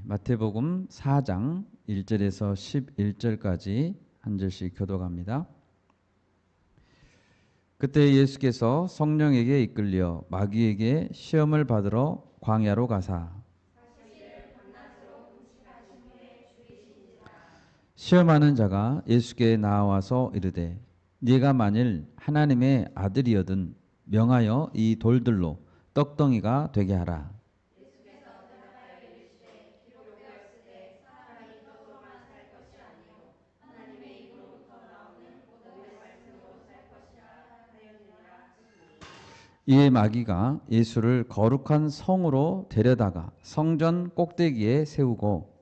마태복음 4장 1절에서 11절까지 한 절씩 교독합니다. 그때 예수께서 성령에게 이끌려 마귀에게 시험을 받으러 광야로 가사 시험하는 자가 예수께 나와서 이르되 네가 만일 하나님의 아들이거든 명하여 이 돌들로 떡덩이가 되게 하라. 이에 마귀가 예수를 거룩한 성으로 데려다가 성전 꼭대기에 세우고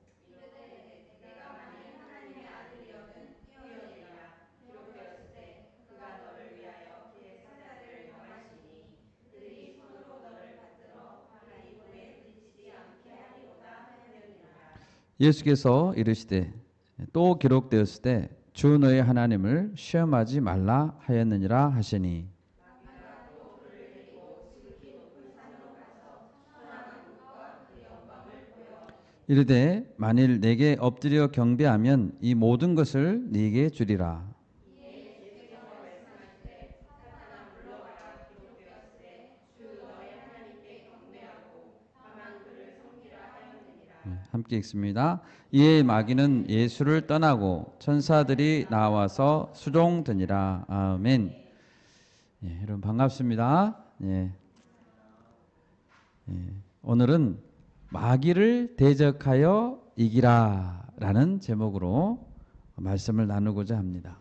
예수께서 이르시되 또 기록되었을 때 주 너의 하나님을 시험하지 말라 하였느니라 하시니 이르되 만일 내게 엎드려 경배하면 이 모든 것을 네게 주리라. 함께 읽습니다. 이에 마귀는 예수를 떠나고 천사들이 나와서 수종드니라. 아멘. 여러분 반갑습니다. 오늘은 마귀를 대적하여 이기라 라는 제목으로 말씀을 나누고자 합니다.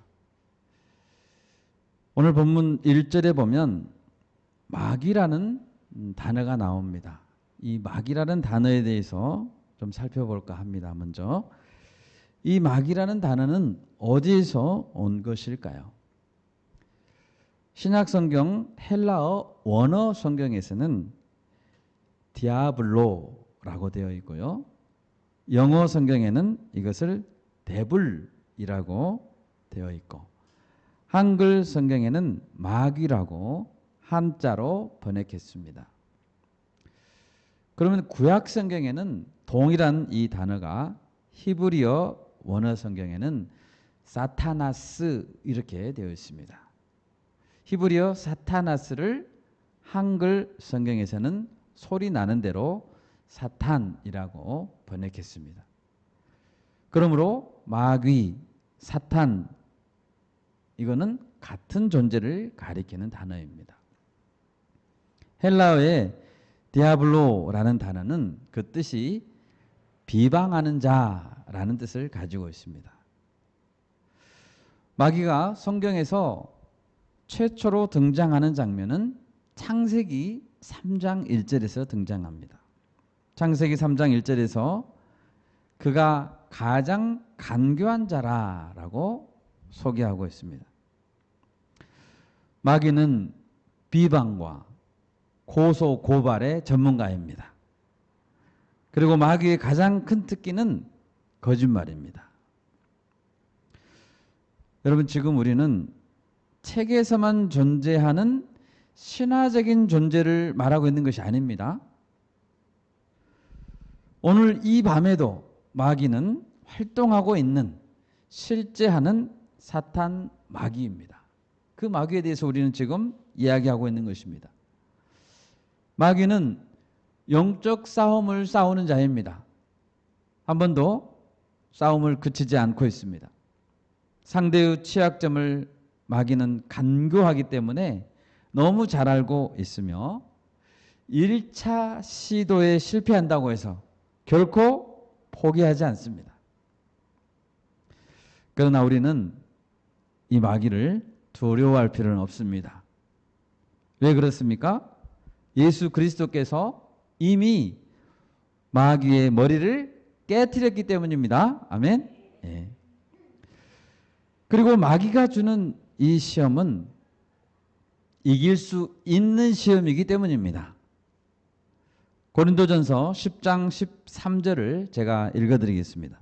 오늘 본문 1절에 보면 마귀라는 단어가 나옵니다. 이 마귀라는 단어에 대해서 좀 살펴볼까 합니다. 먼저 이 마귀라는 단어는 어디에서 온 것일까요? 신약성경 헬라어 원어 성경에서는 디아블로라고 되어 있고요. 영어 성경에는 이것을 데블이라고 되어 있고 한글 성경에는 마귀라고 한자로 번역했습니다. 그러면 구약 성경에는 동일한 이 단어가 히브리어 원어 성경에는 사타나스 이렇게 되어 있습니다. 히브리어 사타나스를 한글 성경에서는 소리 나는 대로 사탄이라고 번역했습니다. 그러므로 마귀, 사탄 이거는 같은 존재를 가리키는 단어입니다. 헬라어의 디아블로라는 단어는 그 뜻이 비방하는 자라는 뜻을 가지고 있습니다. 마귀가 성경에서 최초로 등장하는 장면은 창세기 3장 1절에서 등장합니다. 창세기 3장 1절에서 그가 가장 간교한 자라라고 소개하고 있습니다. 마귀는 비방과 고소 고발의 전문가입니다. 그리고 마귀의 가장 큰 특기는 거짓말입니다. 여러분 지금 우리는 책에서만 존재하는 신화적인 존재를 말하고 있는 것이 아닙니다. 오늘 이 밤에도 마귀는 활동하고 있는 실제 하는 사탄 마귀입니다. 그 마귀에 대해서 우리는 지금 이야기하고 있는 것입니다. 마귀는 영적 싸움을 싸우는 자입니다. 한 번도 싸움을 그치지 않고 있습니다. 상대의 취약점을 마귀는 간교하기 때문에 너무 잘 알고 있으며 1차 시도에 실패한다고 해서 결코 포기하지 않습니다. 그러나 우리는 이 마귀를 두려워할 필요는 없습니다. 왜 그렇습니까? 예수 그리스도께서 이미 마귀의 머리를 깨트렸기 때문입니다. 아멘. 그리고 마귀가 주는 이 시험은 이길 수 있는 시험이기 때문입니다. 고린도전서 10장 13절을 제가 읽어드리겠습니다.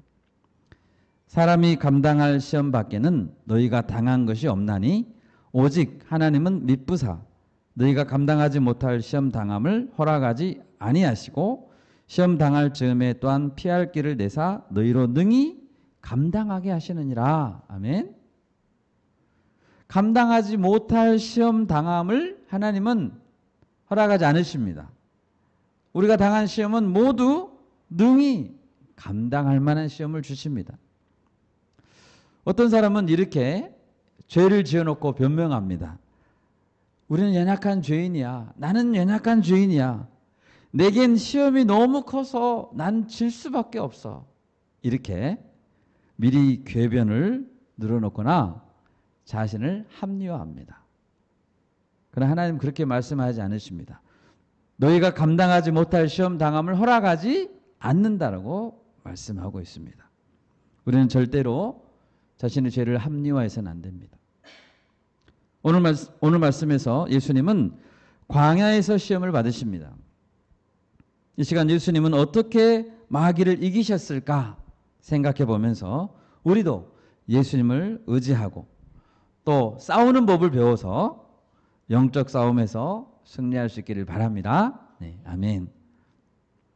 사람이 감당할 시험 밖에는 너희가 당한 것이 없나니 오직 하나님은 미쁘사 너희가 감당하지 못할 시험 당함을 허락하지 아니하시고 시험 당할 즈음에 또한 피할 길을 내사 너희로 능히 감당하게 하시느니라. 아멘. 감당하지 못할 시험 당함을 하나님은 허락하지 않으십니다. 우리가 당한 시험은 모두 능히 감당할 만한 시험을 주십니다. 어떤 사람은 이렇게 죄를 지어놓고 변명합니다. 우리는 연약한 죄인이야. 나는 연약한 죄인이야. 내겐 시험이 너무 커서 난 질 수밖에 없어. 이렇게 미리 궤변을 늘어놓거나 자신을 합리화합니다. 그러나 하나님 그렇게 말씀하지 않으십니다. 너희가 감당하지 못할 시험 당함을 허락하지 않는다라고 말씀하고 있습니다. 우리는 절대로 자신의 죄를 합리화해서는 안 됩니다. 오늘 말씀에서 예수님은 광야에서 시험을 받으십니다. 이 시간 예수님은 어떻게 마귀를 이기셨을까 생각해 보면서 우리도 예수님을 의지하고 또 싸우는 법을 배워서 영적 싸움에서 승리할 수 있기를 바랍니다. 네, 아멘.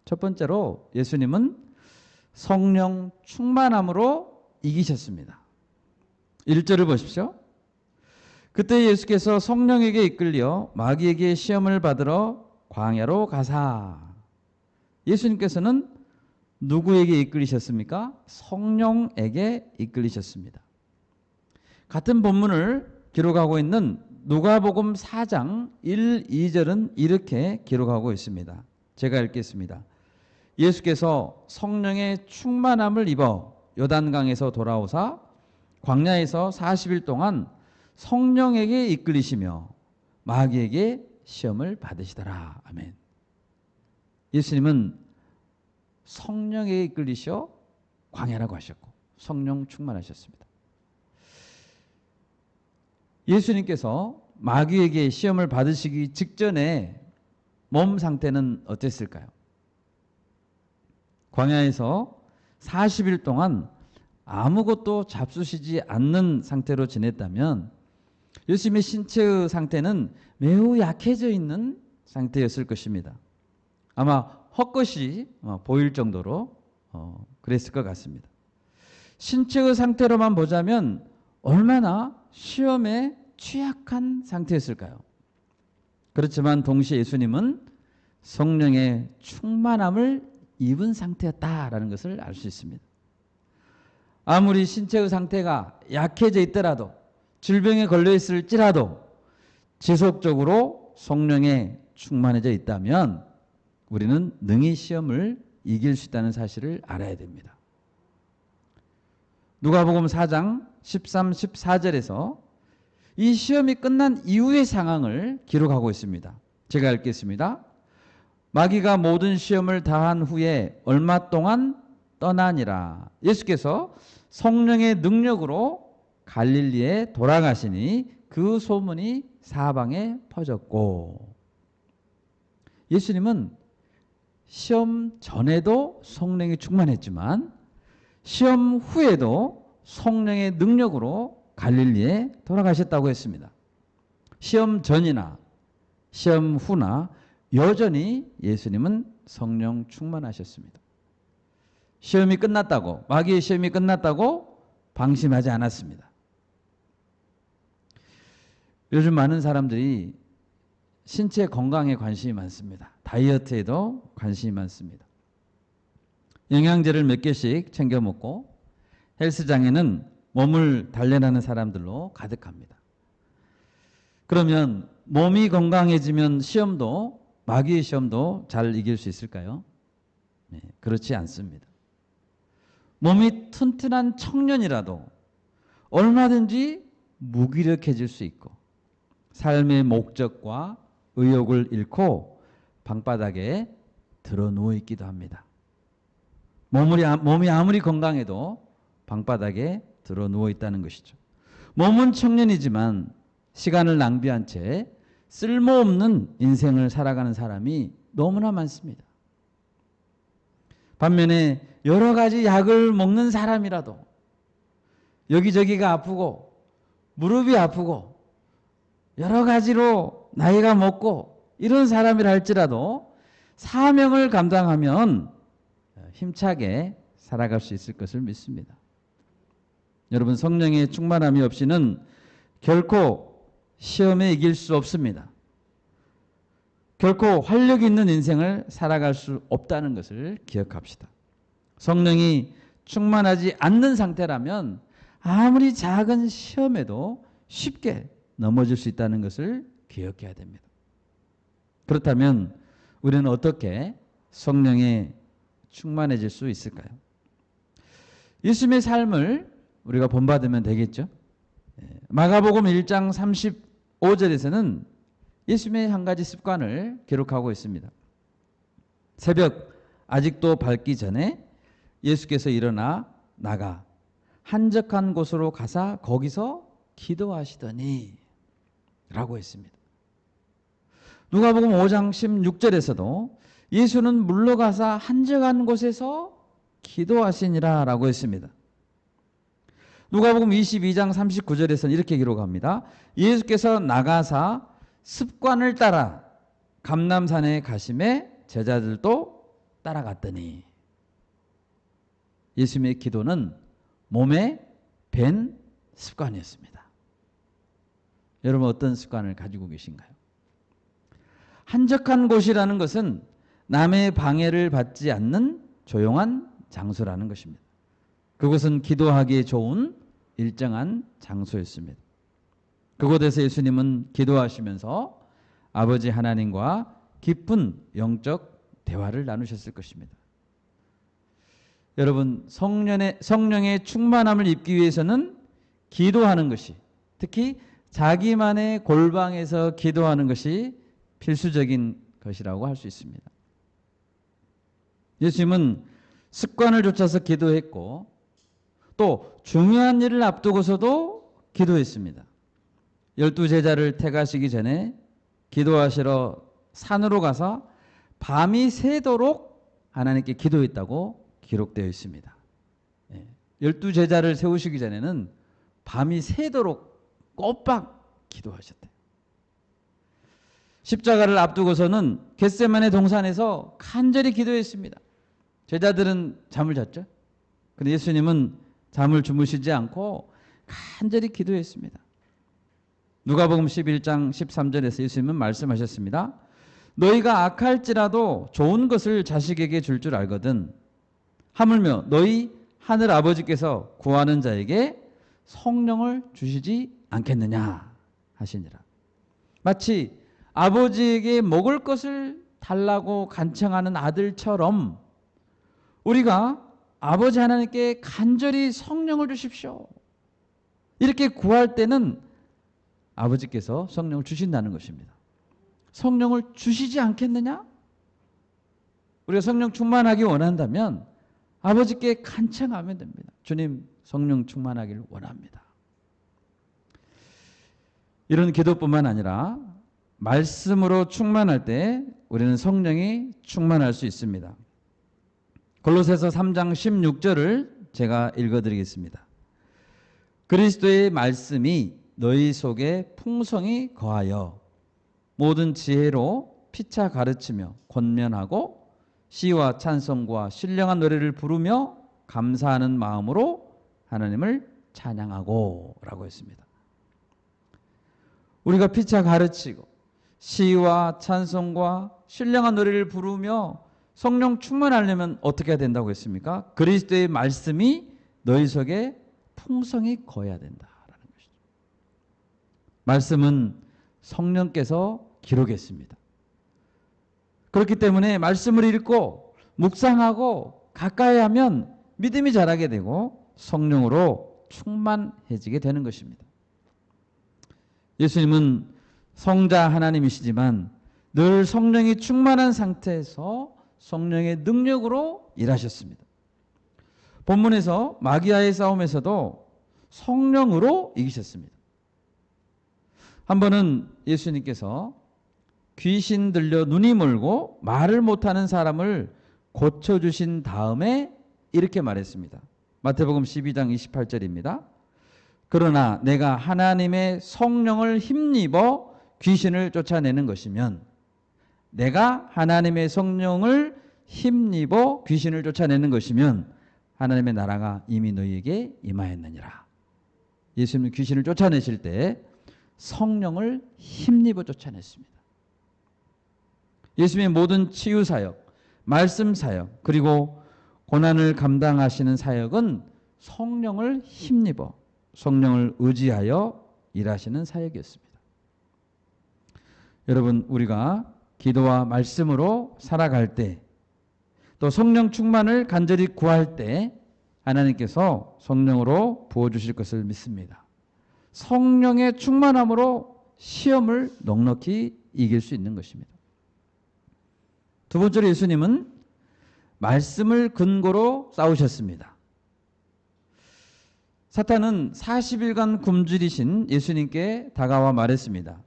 첫 번째로 예수님은 성령 충만함으로 이기셨습니다. 1절을 보십시오. 그때 예수께서 성령에게 이끌려 마귀에게 시험을 받으러 광야로 가사. 예수님께서는 누구에게 이끌리셨습니까? 성령에게 이끌리셨습니다. 같은 본문을 기록하고 있는 누가복음 4장 1, 2절은 이렇게 기록하고 있습니다. 제가 읽겠습니다. 예수께서 성령의 충만함을 입어 요단강에서 돌아오사 광야에서 40일 동안 성령에게 이끌리시며 마귀에게 시험을 받으시더라. 아멘. 예수님은 성령에게 이끌리셔 광야라고 하셨고 성령 충만하셨습니다. 예수님께서 마귀에게 시험을 받으시기 직전에 몸 상태는 어땠을까요? 광야에서 40일 동안 아무것도 잡수시지 않는 상태로 지냈다면 예수님의 신체의 상태는 매우 약해져 있는 상태였을 것입니다. 아마 헛것이 보일 정도로 그랬을 것 같습니다. 신체의 상태로만 보자면 얼마나 시험에 취약한 상태였을까요? 그렇지만 동시에 예수님은 성령의 충만함을 입은 상태였다라는 것을 알 수 있습니다. 아무리 신체의 상태가 약해져 있더라도 질병에 걸려 있을지라도 지속적으로 성령에 충만해져 있다면 우리는 능히 시험을 이길 수 있다는 사실을 알아야 됩니다. 누가복음 4장 13, 14절에서 이 시험이 끝난 이후의 상황을 기록하고 있습니다. 제가 읽겠습니다. 마귀가 모든 시험을 다한 후에 얼마 동안 떠나니라. 예수께서 성령의 능력으로 갈릴리에 돌아가시니 그 소문이 사방에 퍼졌고. 예수님은 시험 전에도 성령이 충만했지만 시험 후에도 성령의 능력으로 갈릴리에 돌아가셨다고 했습니다. 시험 전이나 시험 후나 여전히 예수님은 성령 충만하셨습니다. 시험이 끝났다고, 마귀의 시험이 끝났다고 방심하지 않았습니다. 요즘 많은 사람들이 신체 건강에 관심이 많습니다. 다이어트에도 관심이 많습니다. 영양제를 몇 개씩 챙겨 먹고 헬스장에는 몸을 단련하는 사람들로 가득합니다. 그러면 몸이 건강해지면 시험도, 마귀의 시험도 잘 이길 수 있을까요? 네, 그렇지 않습니다. 몸이 튼튼한 청년이라도 얼마든지 무기력해질 수 있고 삶의 목적과 의욕을 잃고 방바닥에 드러 누워 있기도 합니다. 몸이 아무리 건강해도 방바닥에 드러 누워 있다는 것이죠. 몸은 청년이지만 시간을 낭비한 채 쓸모없는 인생을 살아가는 사람이 너무나 많습니다. 반면에 여러 가지 약을 먹는 사람이라도 여기저기가 아프고 무릎이 아프고 여러 가지로 나이가 먹고 이런 사람이라 할지라도 사명을 감당하면 힘차게 살아갈 수 있을 것을 믿습니다. 여러분, 성령의 충만함이 없이는 결코 시험에 이길 수 없습니다. 결코 활력 있는 인생을 살아갈 수 없다는 것을 기억합시다. 성령이 충만하지 않는 상태라면 아무리 작은 시험에도 쉽게 넘어질 수 있다는 것을 기억해야 됩니다. 그렇다면 우리는 어떻게 성령에 충만해질 수 있을까요? 예수님의 삶을 우리가 본받으면 되겠죠. 마가복음 1장 35절에서는 예수님의 한 가지 습관을 기록하고 있습니다. 새벽 아직도 밝기 전에 예수께서 일어나 나가 한적한 곳으로 가사 거기서 기도하시더니 라고 했습니다. 누가복음 5장 16절에서도 예수는 물러가사 한적한 곳에서 기도하시니라 라고 했습니다. 누가복음 22장 39절에서는 이렇게 기록합니다. 예수께서 나가사 습관을 따라 감람산에 가심에 제자들도 따라갔더니. 예수님의 기도는 몸에 밴 습관이었습니다. 여러분, 어떤 습관을 가지고 계신가요? 한적한 곳이라는 것은 남의 방해를 받지 않는 조용한 장소라는 것입니다. 그곳은 기도하기에 좋은 일정한 장소였습니다. 그곳에서 예수님은 기도하시면서 아버지 하나님과 깊은 영적 대화를 나누셨을 것입니다. 여러분, 성령의 충만함을 입기 위해서는 기도하는 것이, 특히 자기만의 골방에서 기도하는 것이 필수적인 것이라고 할 수 있습니다. 예수님은 습관을 좇아서 기도했고 또 중요한 일을 앞두고서도 기도했습니다. 12제자를 택하시기 전에 기도하시러 산으로 가서 밤이 새도록 하나님께 기도했다고 기록되어 있습니다. 12제자를 세우시기 전에는 밤이 새도록 꼬박 기도하셨대요. 십자가를 앞두고서는 겟세마네 동산에서 간절히 기도했습니다. 제자들은 잠을 잤죠. 그런데 예수님은 잠을 주무시지 않고 간절히 기도했습니다. 누가복음 11장 13절에서 예수님은 말씀하셨습니다. 너희가 악할지라도 좋은 것을 자식에게 줄 줄 알거든 하물며 너희 하늘 아버지께서 구하는 자에게 성령을 주시지 않겠느냐 하시니라. 마치 아버지에게 먹을 것을 달라고 간청하는 아들처럼 우리가 아버지 하나님께 간절히 성령을 주십시오. 이렇게 구할 때는 아버지께서 성령을 주신다는 것입니다. 성령을 주시지 않겠느냐? 우리가 성령 충만하기 원한다면 아버지께 간청하면 됩니다. 주님, 성령 충만하기를 원합니다. 이런 기도뿐만 아니라 말씀으로 충만할 때 우리는 성령이 충만할 수 있습니다. 골로새서 3장 16절을 제가 읽어드리겠습니다. 그리스도의 말씀이 너희 속에 풍성히 거하여 모든 지혜로 피차 가르치며 권면하고 시와 찬송과 신령한 노래를 부르며 감사하는 마음으로 하나님을 찬양하고 라고 했습니다. 우리가 피차 가르치고 시와 찬송과 신령한 노래를 부르며 성령 충만하려면 어떻게 해야 된다고 했습니까? 그리스도의 말씀이 너희 속에 풍성히 거해야 된다라는 것이죠. 말씀은 성령께서 기록했습니다. 그렇기 때문에 말씀을 읽고 묵상하고 가까이 하면 믿음이 자라게 되고 성령으로 충만해지게 되는 것입니다. 예수님은 성자 하나님이시지만 늘 성령이 충만한 상태에서 성령의 능력으로 일하셨습니다. 본문에서 마귀와의 싸움에서도 성령으로 이기셨습니다. 한 번은 예수님께서 귀신 들려 눈이 멀고 말을 못하는 사람을 고쳐주신 다음에 이렇게 말했습니다. 마태복음 12장 28절입니다. 그러나 내가 하나님의 성령을 힘입어 귀신을 쫓아내는 것이면 내가 하나님의 성령을 힘입어 귀신을 쫓아내는 것이면 하나님의 나라가 이미 너희에게 임하였느니라. 예수님은 귀신을 쫓아내실 때 성령을 힘입어 쫓아냈습니다. 예수님의 모든 치유 사역, 말씀 사역, 그리고 고난을 감당하시는 사역은 성령을 힘입어 성령을 의지하여 일하시는 사역이었습니다. 여러분, 우리가 기도와 말씀으로 살아갈 때, 또 성령 충만을 간절히 구할 때 하나님께서 성령으로 부어주실 것을 믿습니다. 성령의 충만함으로 시험을 넉넉히 이길 수 있는 것입니다. 두 번째로 예수님은 말씀을 근거로 싸우셨습니다. 사탄은 40일간 굶주리신 예수님께 다가와 말했습니다.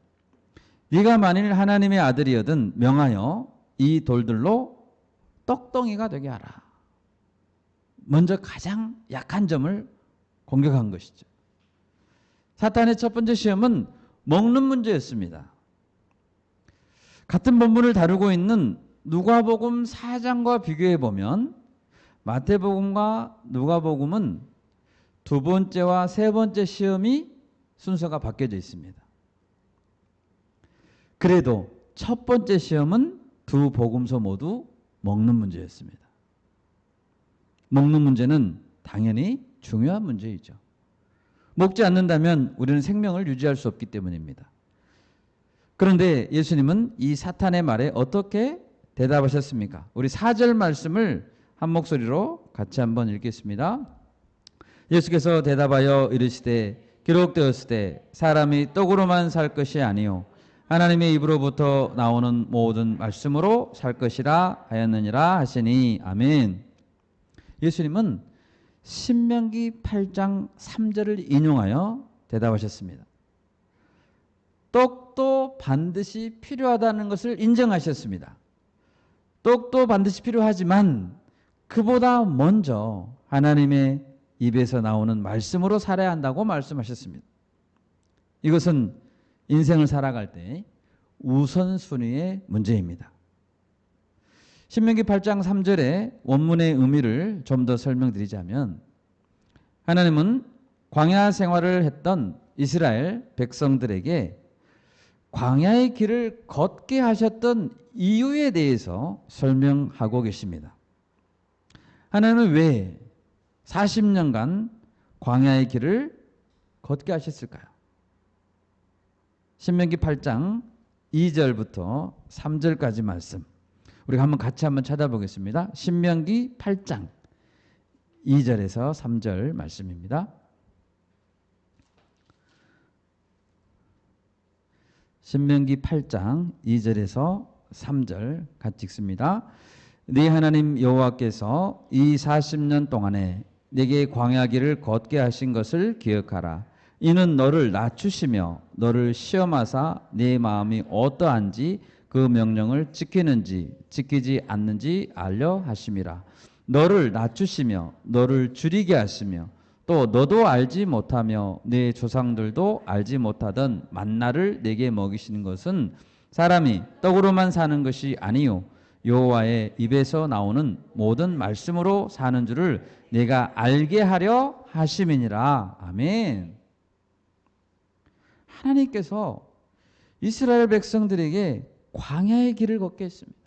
네가 만일 하나님의 아들이거든 명하여 이 돌들로 떡덩이가 되게 하라. 먼저 가장 약한 점을 공격한 것이죠. 사탄의 첫 번째 시험은 먹는 문제였습니다. 같은 본문을 다루고 있는 누가복음 4장과 비교해 보면 마태복음과 누가복음은 두 번째와 세 번째 시험이 순서가 바뀌어져 있습니다. 그래도 첫 번째 시험은 두 복음서 모두 먹는 문제였습니다. 먹는 문제는 당연히 중요한 문제이죠. 먹지 않는다면 우리는 생명을 유지할 수 없기 때문입니다. 그런데 예수님은 이 사탄의 말에 어떻게 대답하셨습니까? 우리 4절 말씀을 한 목소리로 같이 한번 읽겠습니다. 예수께서 대답하여 이르시되 기록되었으되 사람이 떡으로만 살 것이 아니요 하나님의 입으로부터 나오는 모든 말씀으로 살 것이라 하였느니라 하시니 아멘. 예수님은 신명기 8장 3절을 인용하여 대답하셨습니다. 떡도 반드시 필요하다는 것을 인정하셨습니다. 떡도 반드시 필요하지만 그보다 먼저 하나님의 입에서 나오는 말씀으로 살아야 한다고 말씀하셨습니다. 이것은 인생을 살아갈 때 우선순위의 문제입니다. 신명기 8장 3절의 원문의 의미를 좀 더 설명드리자면 하나님은 광야 생활을 했던 이스라엘 백성들에게 광야의 길을 걷게 하셨던 이유에 대해서 설명하고 계십니다. 하나님은 왜 40년간 광야의 길을 걷게 하셨을까요? 신명기 8장 2절부터 3절까지 말씀 우리가 같이 한번 찾아보겠습니다. 신명기 8장 2절에서 3절 말씀입니다. 신명기 8장 2절에서 3절 같이 읽습니다. 네 하나님 여호와께서 이 40년 동안에 네게 광야길을 걷게 하신 것을 기억하라. 이는 너를 낮추시며 너를 시험하사 네 마음이 어떠한지 그 명령을 지키는지 지키지 않는지 알려 하심이라. 너를 낮추시며 너를 줄이게 하시며 또 너도 알지 못하며 네 조상들도 알지 못하던 만나를 내게 먹이시는 것은 사람이 떡으로만 사는 것이 아니요 여호와의 입에서 나오는 모든 말씀으로 사는 줄을 내가 알게 하려 하심이니라. 아멘. 하나님께서 이스라엘 백성들에게 광야의 길을 걷게 했습니다.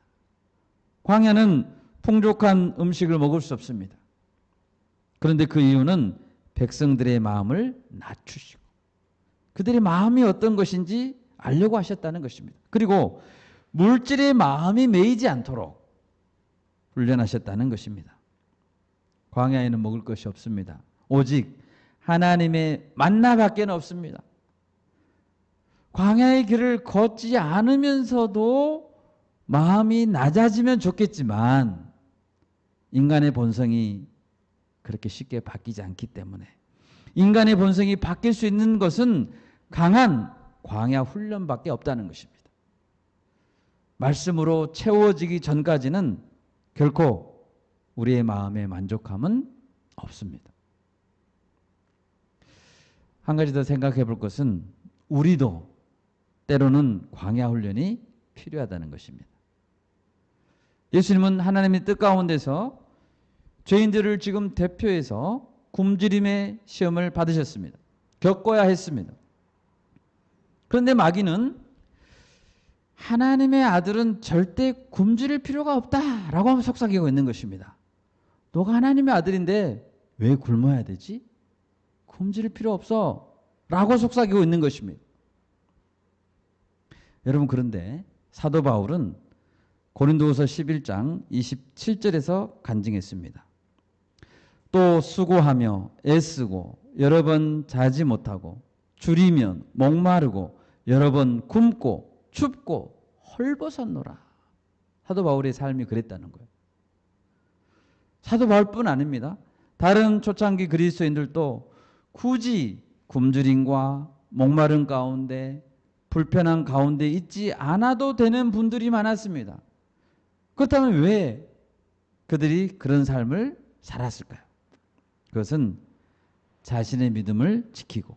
광야는 풍족한 음식을 먹을 수 없습니다. 그런데 그 이유는 백성들의 마음을 낮추시고 그들의 마음이 어떤 것인지 알려고 하셨다는 것입니다. 그리고 물질의 마음이 매이지 않도록 훈련하셨다는 것입니다. 광야에는 먹을 것이 없습니다. 오직 하나님의 만나밖에 없습니다. 광야의 길을 걷지 않으면서도 마음이 낮아지면 좋겠지만 인간의 본성이 그렇게 쉽게 바뀌지 않기 때문에 인간의 본성이 바뀔 수 있는 것은 강한 광야 훈련밖에 없다는 것입니다. 말씀으로 채워지기 전까지는 결코 우리의 마음의 만족함은 없습니다. 한 가지 더 생각해 볼 것은 우리도 때로는 광야 훈련이 필요하다는 것입니다. 예수님은 하나님의 뜻 가운데서 죄인들을 지금 대표해서 굶주림의 시험을 받으셨습니다. 겪어야 했습니다. 그런데 마귀는 하나님의 아들은 절대 굶주릴 필요가 없다라고 속삭이고 있는 것입니다. 너가 하나님의 아들인데 왜 굶어야 되지? 굶주릴 필요 없어 라고 속삭이고 있는 것입니다. 여러분, 그런데 사도 바울은 고린도후서 11장 27절에서 간증했습니다. 또 수고하며 애쓰고 여러 번 자지 못하고 줄이면 목마르고 여러 번 굶고 춥고 헐벗었노라. 사도 바울의 삶이 그랬다는 거예요. 사도 바울뿐 아닙니다. 다른 초창기 그리스도인들도 굳이 굶주림과 목마른 가운데 불편한 가운데 있지 않아도 되는 분들이 많았습니다. 그렇다면 왜 그들이 그런 삶을 살았을까요? 그것은 자신의 믿음을 지키고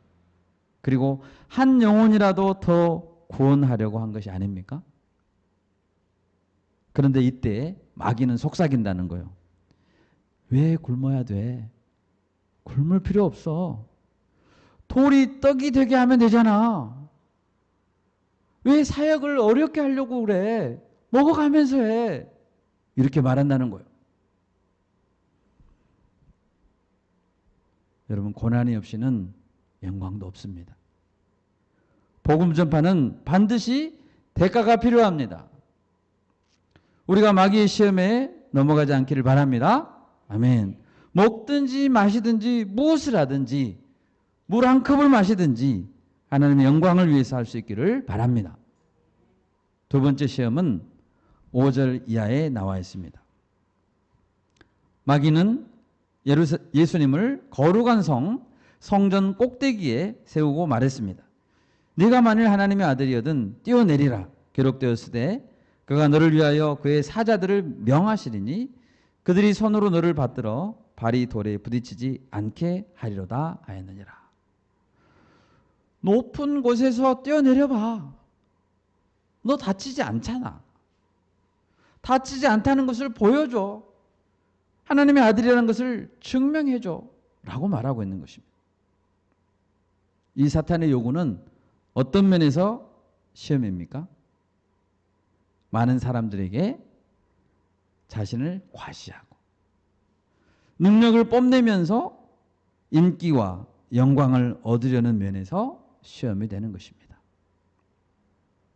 그리고 한 영혼이라도 더 구원하려고 한 것이 아닙니까? 그런데 이때 마귀는 속삭인다는 거예요. 왜 굶어야 돼? 굶을 필요 없어. 돌이 떡이 되게 하면 되잖아. 왜 사역을 어렵게 하려고 그래? 먹어가면서 해. 이렇게 말한다는 거예요. 여러분, 고난이 없이는 영광도 없습니다. 복음 전파는 반드시 대가가 필요합니다. 우리가 마귀의 시험에 넘어가지 않기를 바랍니다. 아멘. 먹든지 마시든지 무엇을 하든지 물 한 컵을 마시든지 하나님의 영광을 위해서 할 수 있기를 바랍니다. 두 번째 시험은 5절 이하에 나와 있습니다. 마귀는 예수님을 거룩한 성전 꼭대기에 세우고 말했습니다. 네가 만일 하나님의 아들이거든 뛰어내리라. 기록되었으되 그가 너를 위하여 그의 사자들을 명하시리니 그들이 손으로 너를 받들어 발이 돌에 부딪히지 않게 하리로다 하였느니라. 높은 곳에서 뛰어내려봐. 너 다치지 않잖아. 다치지 않다는 것을 보여줘. 하나님의 아들이라는 것을 증명해줘 라고 말하고 있는 것입니다. 이 사탄의 요구는 어떤 면에서 시험입니까? 많은 사람들에게 자신을 과시하고 능력을 뽐내면서 인기와 영광을 얻으려는 면에서 시험이 되는 것입니다.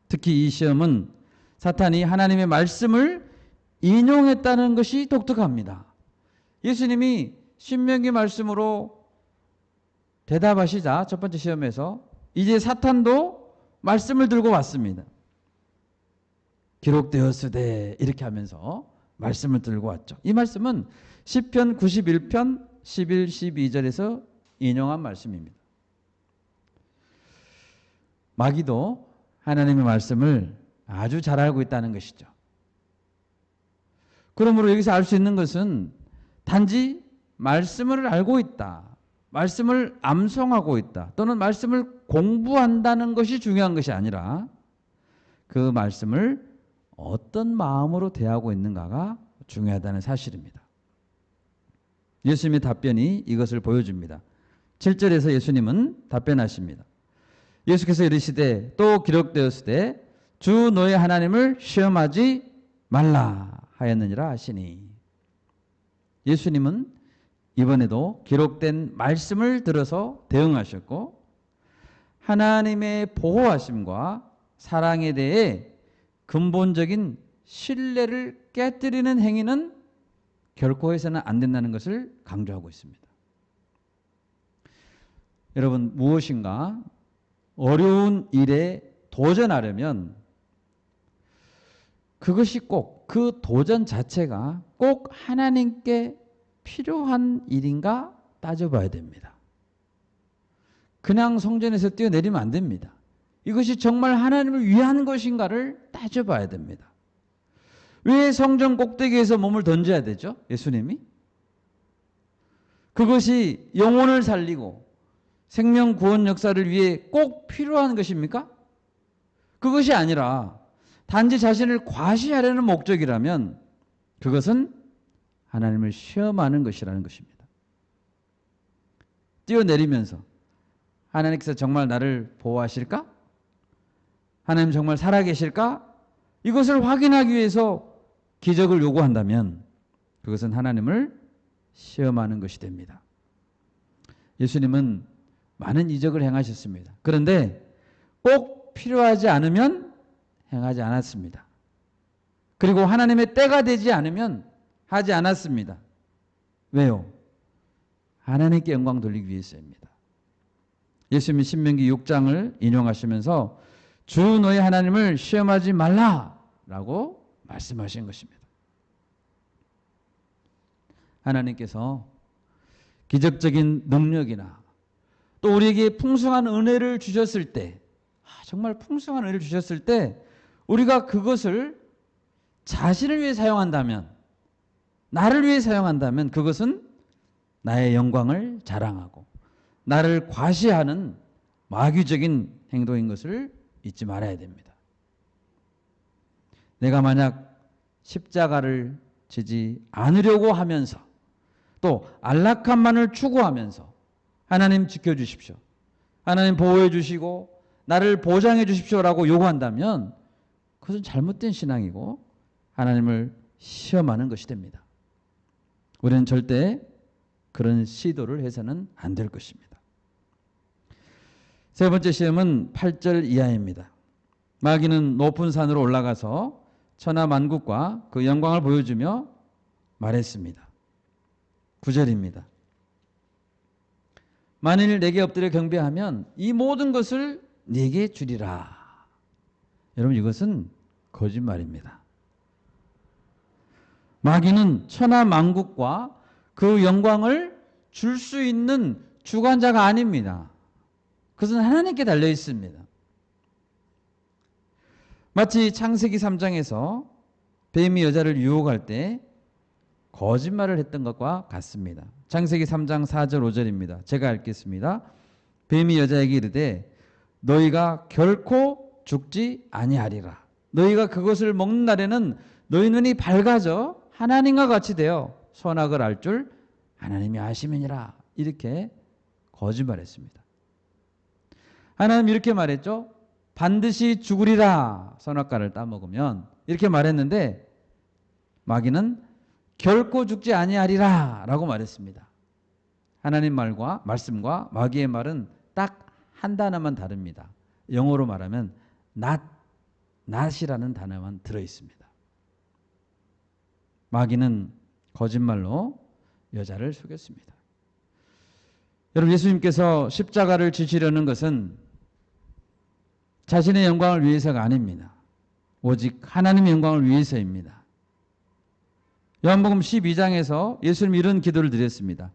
특히 이 시험은 사탄이 하나님의 말씀을 인용했다는 것이 독특합니다. 예수님이 신명기 말씀으로 대답하시자 첫 번째 시험에서 이제 사탄도 말씀을 들고 왔습니다. 기록되었으되 이렇게 하면서 말씀을 들고 왔죠. 이 말씀은 시편 91편 11, 12절에서 인용한 말씀입니다. 마귀도 하나님의 말씀을 아주 잘 알고 있다는 것이죠. 그러므로 여기서 알 수 있는 것은 단지 말씀을 알고 있다, 말씀을 암송하고 있다, 또는 말씀을 공부한다는 것이 중요한 것이 아니라 그 말씀을 어떤 마음으로 대하고 있는가가 중요하다는 사실입니다. 예수님의 답변이 이것을 보여줍니다. 7절에서 예수님은 답변하십니다. 예수께서 이르시되 또 기록되었으되 주 너의 하나님을 시험하지 말라 하였느니라 하시니. 예수님은 이번에도 기록된 말씀을 들어서 대응하셨고 하나님의 보호하심과 사랑에 대해 근본적인 신뢰를 깨뜨리는 행위는 결코 해서는 안 된다는 것을 강조하고 있습니다. 여러분, 무엇인가 어려운 일에 도전하려면 그것이 꼭 그 도전 자체가 꼭 하나님께 필요한 일인가 따져봐야 됩니다. 그냥 성전에서 뛰어내리면 안 됩니다. 이것이 정말 하나님을 위한 것인가를 따져봐야 됩니다. 왜 성전 꼭대기에서 몸을 던져야 되죠? 예수님이? 그것이 영혼을 살리고 생명 구원 역사를 위해 꼭 필요한 것입니까? 그것이 아니라 단지 자신을 과시하려는 목적이라면 그것은 하나님을 시험하는 것이라는 것입니다. 뛰어내리면서 하나님께서 정말 나를 보호하실까? 하나님 정말 살아계실까? 이것을 확인하기 위해서 기적을 요구한다면 그것은 하나님을 시험하는 것이 됩니다. 예수님은 많은 이적을 행하셨습니다. 그런데 꼭 필요하지 않으면 행하지 않았습니다. 그리고 하나님의 때가 되지 않으면 하지 않았습니다. 왜요? 하나님께 영광 돌리기 위해서입니다. 예수님이 신명기 6장을 인용하시면서 주 너희 하나님을 시험하지 말라라고 말씀하신 것입니다. 하나님께서 기적적인 능력이나 또 우리에게 풍성한 은혜를 주셨을 때, 정말 풍성한 은혜를 주셨을 때 우리가 그것을 자신을 위해 사용한다면, 나를 위해 사용한다면 그것은 나의 영광을 자랑하고 나를 과시하는 마귀적인 행동인 것을 잊지 말아야 됩니다. 내가 만약 십자가를 지지 않으려고 하면서 또 안락함만을 추구하면서 하나님 지켜주십시오, 하나님 보호해 주시고 나를 보장해 주십시오라고 요구한다면 그것은 잘못된 신앙이고 하나님을 시험하는 것이 됩니다. 우리는 절대 그런 시도를 해서는 안 될 것입니다. 세 번째 시험은 8절 이하입니다. 마귀는 높은 산으로 올라가서 천하만국과 그 영광을 보여주며 말했습니다. 9절입니다. 만일 내게 엎드려 경배하면 이 모든 것을 네게 주리라. 여러분, 이것은 거짓말입니다. 마귀는 천하만국과 그 영광을 줄 수 있는 주관자가 아닙니다. 그것은 하나님께 달려 있습니다. 마치 창세기 3장에서 뱀이 여자를 유혹할 때 거짓말을 했던 것과 같습니다. 창세기 3장 4절 5절입니다. 제가 읽겠습니다. 뱀이 여자에게 이르되 너희가 결코 죽지 아니하리라. 너희가 그것을 먹는 날에는 너희 눈이 밝아져 하나님과 같이 되어 선악을 알 줄 하나님이 아심이니라. 이렇게 거짓말했습니다. 하나님 이렇게 말했죠. 반드시 죽으리라. 선악과를 따먹으면. 이렇게 말했는데 마귀는 결코 죽지 아니하리라 라고 말했습니다. 하나님 말씀과 마귀의 말은 딱 한 단어만 다릅니다. 영어로 말하면 not이라는 단어만 들어있습니다. 마귀는 거짓말로 여자를 속였습니다. 여러분, 예수님께서 십자가를 지시려는 것은 자신의 영광을 위해서가 아닙니다. 오직 하나님의 영광을 위해서입니다. 요한복음 12장에서 예수님이 이런 기도를 드렸습니다.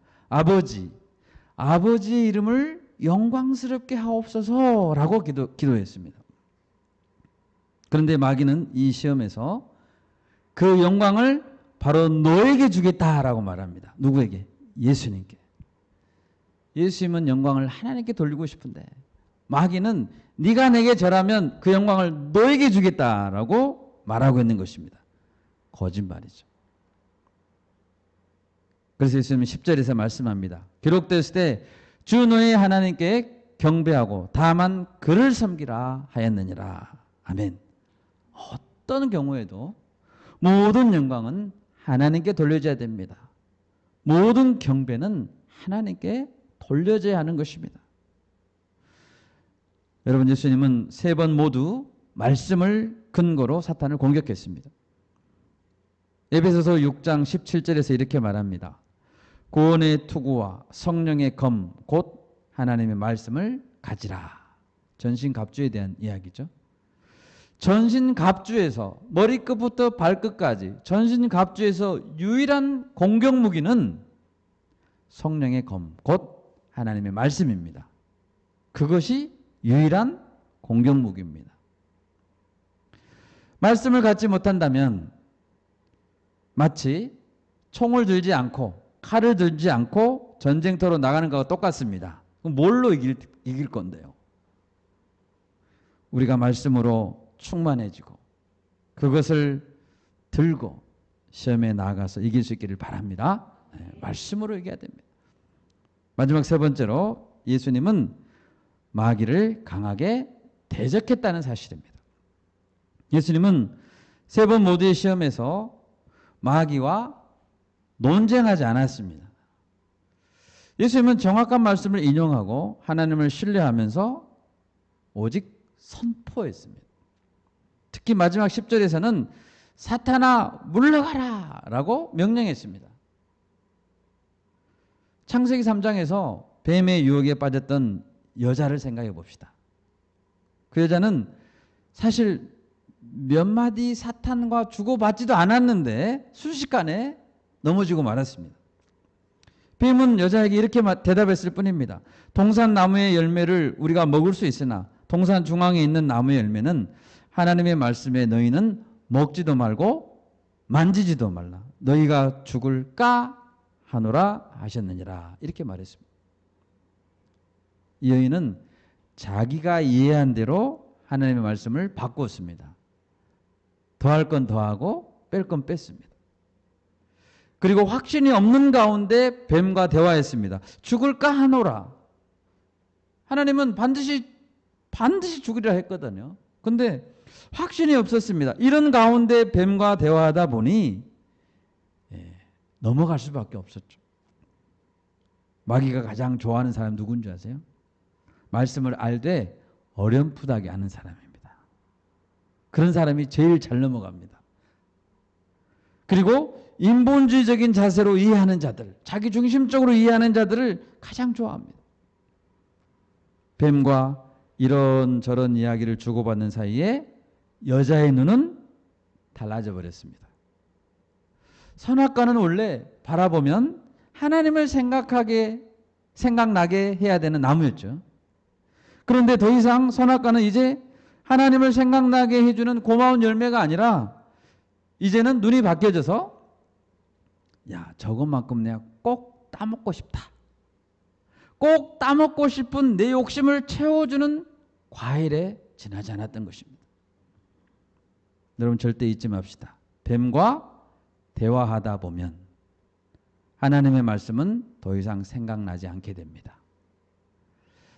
아버지의 이름을 영광스럽게 하옵소서라고 기도했습니다. 그런데 마귀는 이 시험에서 그 영광을 바로 너에게 주겠다라고 말합니다. 누구에게? 예수님께. 예수님은 영광을 하나님께 돌리고 싶은데 마귀는 네가 내게 절하면 그 영광을 너에게 주겠다라고 말하고 있는 것입니다. 거짓말이죠. 그래서 예수님은 10절에서 말씀합니다. 기록되었을 때 주 너의 하나님께 경배하고 다만 그를 섬기라 하였느니라. 아멘. 어떤 경우에도 모든 영광은 하나님께 돌려져야 됩니다. 모든 경배는 하나님께 돌려져야 하는 것입니다. 여러분, 예수님은 세 번 모두 말씀을 근거로 사탄을 공격했습니다. 에베소서 6장 17절에서 이렇게 말합니다. 구원의 투구와 성령의 검 곧 하나님의 말씀을 가지라. 전신갑주에 대한 이야기죠. 전신갑주에서 머리끝부터 발끝까지 전신갑주에서 유일한 공격무기는 성령의 검 곧 하나님의 말씀입니다. 그것이 유일한 공격무기입니다. 말씀을 갖지 못한다면 마치 총을 들지 않고 칼을 들지 않고 전쟁터로 나가는 것과 똑같습니다. 그럼 뭘로 이길 건데요? 우리가 말씀으로 충만해지고 그것을 들고 시험에 나가서 이길 수 있기를 바랍니다. 말씀으로 이겨야 됩니다. 마지막 세 번째로 예수님은 마귀를 강하게 대적했다는 사실입니다. 예수님은 세 번 모두의 시험에서 마귀와 논쟁하지 않았습니다. 예수님은 정확한 말씀을 인용하고 하나님을 신뢰하면서 오직 선포했습니다. 특히 마지막 10절에서는 사탄아 물러가라 라고 명령했습니다. 창세기 3장에서 뱀의 유혹에 빠졌던 여자를 생각해 봅시다. 그 여자는 사실 몇 마디 사탄과 주고받지도 않았는데 순식간에 넘어지고 말았습니다. 뱀은 여자에게 이렇게 대답했을 뿐입니다. 동산 나무의 열매를 우리가 먹을 수 있으나 동산 중앙에 있는 나무의 열매는 하나님의 말씀에 너희는 먹지도 말고 만지지도 말라. 너희가 죽을까 하노라 하셨느니라. 이렇게 말했습니다. 이 여인은 자기가 이해한 대로 하나님의 말씀을 바꾸었습니다. 더할 건 더하고 뺄 건 뺐습니다. 그리고 확신이 없는 가운데 뱀과 대화했습니다. 죽을까 하노라. 하나님은 반드시 죽으리라 했거든요. 근데 확신이 없었습니다. 이런 가운데 뱀과 대화하다 보니 넘어갈 수밖에 없었죠. 마귀가 가장 좋아하는 사람 누군지 아세요? 말씀을 알되 어렴풋하게 아는 사람입니다. 그런 사람이 제일 잘 넘어갑니다. 그리고 인본주의적인 자세로 이해하는 자들, 자기 중심적으로 이해하는 자들을 가장 좋아합니다. 뱀과 이런저런 이야기를 주고받는 사이에 여자의 눈은 달라져 버렸습니다. 선악과는 원래 바라보면 하나님을 생각나게 해야 되는 나무였죠. 그런데 더 이상 선악과는 이제 하나님을 생각나게 해주는 고마운 열매가 아니라 이제는 눈이 바뀌어져서 야, 저것만큼 내가 꼭 따먹고 싶다. 꼭 따먹고 싶은 내 욕심을 채워주는 과일에 지나지 않았던 것입니다. 여러분 절대 잊지 맙시다. 뱀과 대화하다 보면 하나님의 말씀은 더 이상 생각나지 않게 됩니다.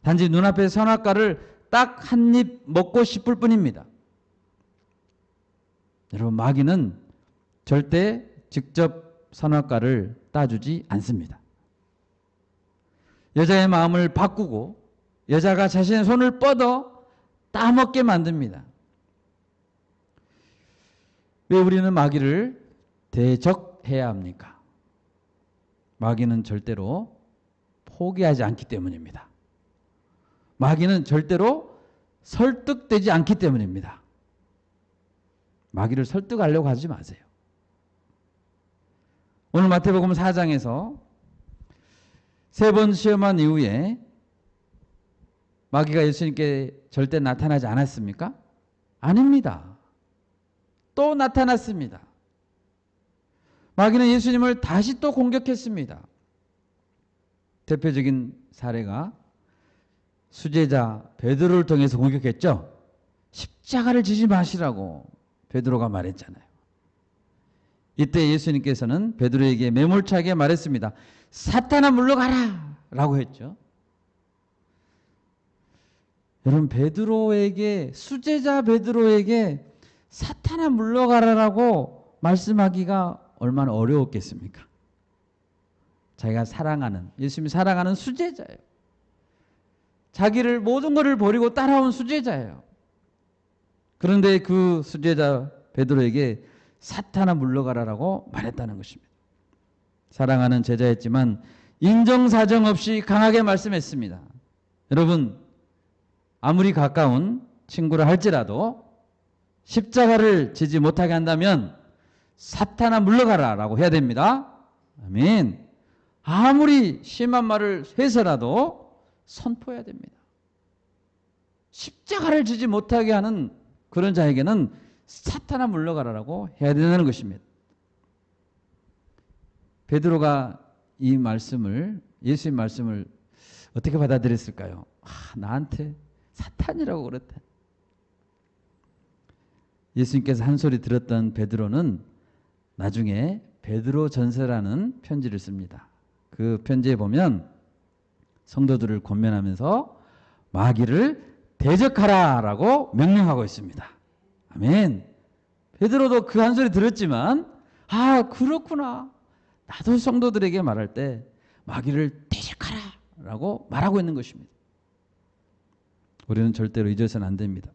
단지 눈앞의 선악과를 딱 한 입 먹고 싶을 뿐입니다. 여러분 마귀는 절대 직접 선악과를 따주지 않습니다. 여자의 마음을 바꾸고 여자가 자신의 손을 뻗어 따먹게 만듭니다. 왜 우리는 마귀를 대적해야 합니까? 마귀는 절대로 포기하지 않기 때문입니다. 마귀는 절대로 설득되지 않기 때문입니다. 마귀를 설득하려고 하지 마세요. 오늘 마태복음 4장에서 세 번 시험한 이후에 마귀가 예수님께 절대 나타나지 않았습니까? 아닙니다. 또 나타났습니다. 마귀는 예수님을 다시 또 공격했습니다. 대표적인 사례가 수제자 베드로를 통해서 공격했죠. 십자가를 지지 마시라고 베드로가 말했잖아요. 이때 예수님께서는 베드로에게 매몰차게 말했습니다. 사탄아 물러가라 라고 했죠. 여러분 베드로에게 수제자 베드로에게 사탄아 물러가라라고 말씀하기가 얼마나 어려웠겠습니까? 자기가 사랑하는 예수님이 사랑하는 수제자예요. 자기를 모든 것을 버리고 따라온 수제자예요. 그런데 그 수제자 베드로에게 사탄아 물러가라라고 말했다는 것입니다. 사랑하는 제자였지만 인정사정 없이 강하게 말씀했습니다. 여러분 아무리 가까운 친구라 할지라도 십자가를 지지 못하게 한다면 사탄아 물러가라 라고 해야 됩니다. 아멘. 아무리 심한 말을 해서라도 선포해야 됩니다. 십자가를 지지 못하게 하는 그런 자에게는 사탄아 물러가라라고 해야 된다는 것입니다. 베드로가 이 말씀을 예수의 말씀을 어떻게 받아들였을까요? 나한테 사탄이라고 그랬다. 예수님께서 한 소리 들었던 베드로는 나중에 베드로 전서라는 편지를 씁니다. 그 편지에 보면 성도들을 권면하면서 마귀를 대적하라라고 명령하고 있습니다. 아멘. 베드로도 그 한 소리 들었지만 그렇구나. 나도 성도들에게 말할 때 마귀를 대적하라라고 말하고 있는 것입니다. 우리는 절대로 잊어서는 안 됩니다.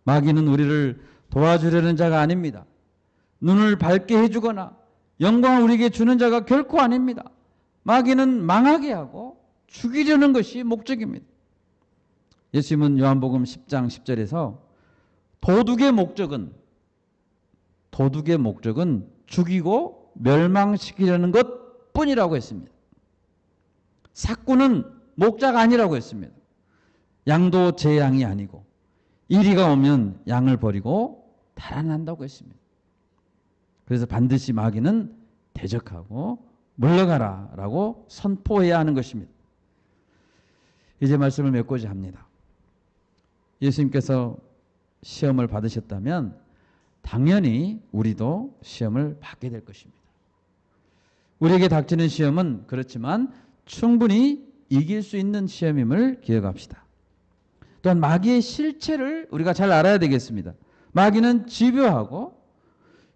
마귀는 우리를 도와주려는 자가 아닙니다. 눈을 밝게 해주거나 영광을 우리에게 주는 자가 결코 아닙니다. 마귀는 망하게 하고 죽이려는 것이 목적입니다. 예수님은 요한복음 10장 10절에서 도둑의 목적은 죽이고 멸망시키려는 것 뿐이라고 했습니다. 삭구는 목자가 아니라고 했습니다. 양도 제 양이 아니고 이리가 오면 양을 버리고 달아난다고 했습니다. 그래서 반드시 마귀는 대적하고 물러가라 라고 선포해야 하는 것입니다. 이제 말씀을 맺고자 합니다. 예수님께서 시험을 받으셨다면 당연히 우리도 시험을 받게 될 것입니다. 우리에게 닥치는 시험은 그렇지만 충분히 이길 수 있는 시험임을 기억합시다. 또한 마귀의 실체를 우리가 잘 알아야 되겠습니다. 마귀는 집요하고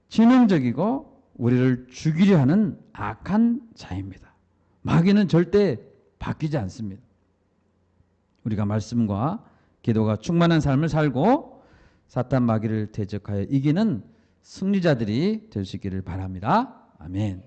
지능적이고 우리를 죽이려 하는 악한 자입니다. 마귀는 절대 바뀌지 않습니다. 우리가 말씀과 기도가 충만한 삶을 살고 사탄 마귀를 대적하여 이기는 승리자들이 될 수 있기를 바랍니다. 아멘.